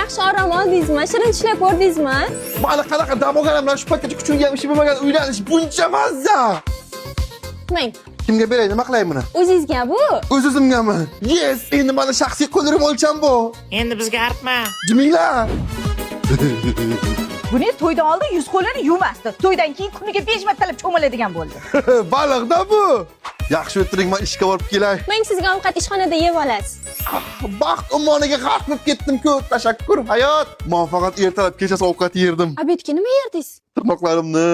yaxshi orom oldingizmi? Shirin tushlar ko'rdingizmi? Mana qanaqa dam olganimdan shu paytgacha kuchimga ham ishi bo'lmagan uylanish buncha mazza. Mang, Kimga beray, nima qilay buni? o'zingizga bu. O'z-o'zimgami? Yes, endi mana shaxsiy qo'llarim o'lcham bu. Endi bizga artma. Jiminglar. Buni to'ydan oldin yuz qo'lini yuvmasdi. To'ydan keyin kuniga 5 martalab cho'miladigan bo'ldi. Baliqda bu. Yaxshi o'tiring, men ishga borib kelay. Men sizga ovqat ishxonada yeb olasiz. Baxt ummoniga g'arq bo'lib ketdim-ku. Tashakkur hayot. Men faqat ertalab kechasi ovqat yerdim. Obedga nima yerdingiz? Tirnoqlarimni.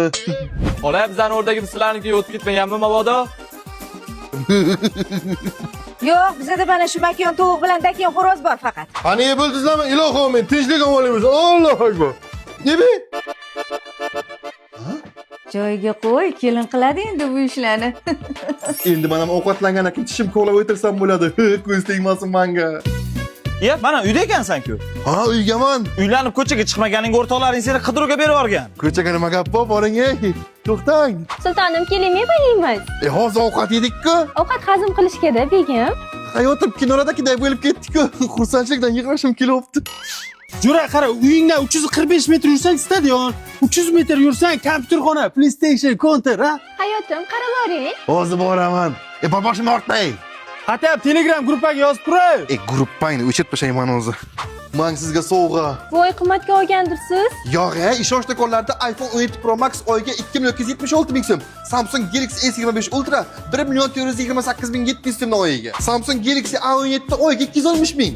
Xola, bizani o'rdagi sizlarnikiga o'tib ketmaganmi mabodo? Yo'q, bizda mana shu makon tovuq bilan dakiyon xo'roz bor faqat. Qani bo'ldingizlarmi? Ilohim, men tinchlik olaymiz. Allohu akbar. Nima? Joyiga qo'y, kelin qiladi endi bu ishlarni. Endi men ham ovqatlangandan keyin tishim kovlab o'tirsam bo'ladi. Ko'z tegmasin menga. Yep, mana uyda ekansan-ku. Ha, uygaman. Uylanib ko'chaga chiqmaganingga o'rtoqlaring seni qidiruvga berib yuborgan. Ko'chaga nima gap bor, boring ey. To'xtang. Sultonim, keling, yeymiz. Hozir ovqat yedik-ku. Ovqat hazm qilishga-da, begim. Hayotim kinoradagidek bo'lib ketdi-ku. Xursandchilikdan yig'lashim kelyapti. Jura qara, uyingdan 345 metr yursang stadion, 300 metr yursang kompyuterxona, PlayStation, counter, ha? Hayotim, qarab boring. Hozir boraman. Boshimni ortmay. Hatta Telegram gruppaga yozib turay. Gruppangni o'chirib tashlayman o'zi. Men sizga sovg'a. Voy, qimmatga olgandirsiz. Yo'q, ishonch do'konlarida iPhone 17 Pro Max oyiga 2,276 ming so'm. Samsung Galaxy S25 Ultra 1,428 ming 700 so'mdan oyiga. Samsung Galaxy A17 oyiga 260 ming.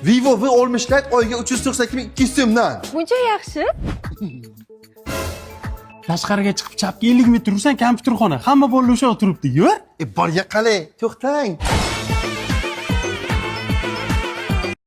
Vivo V60 Lite oyiga 392 ming 200 so'mdan. Buncha yaxshi. Tashqariga chiqib chapga 50 metr yursang kompyuterxona, hamma bolalar o'sha o'tiribdi, yur. Borga qalay, to'xtang.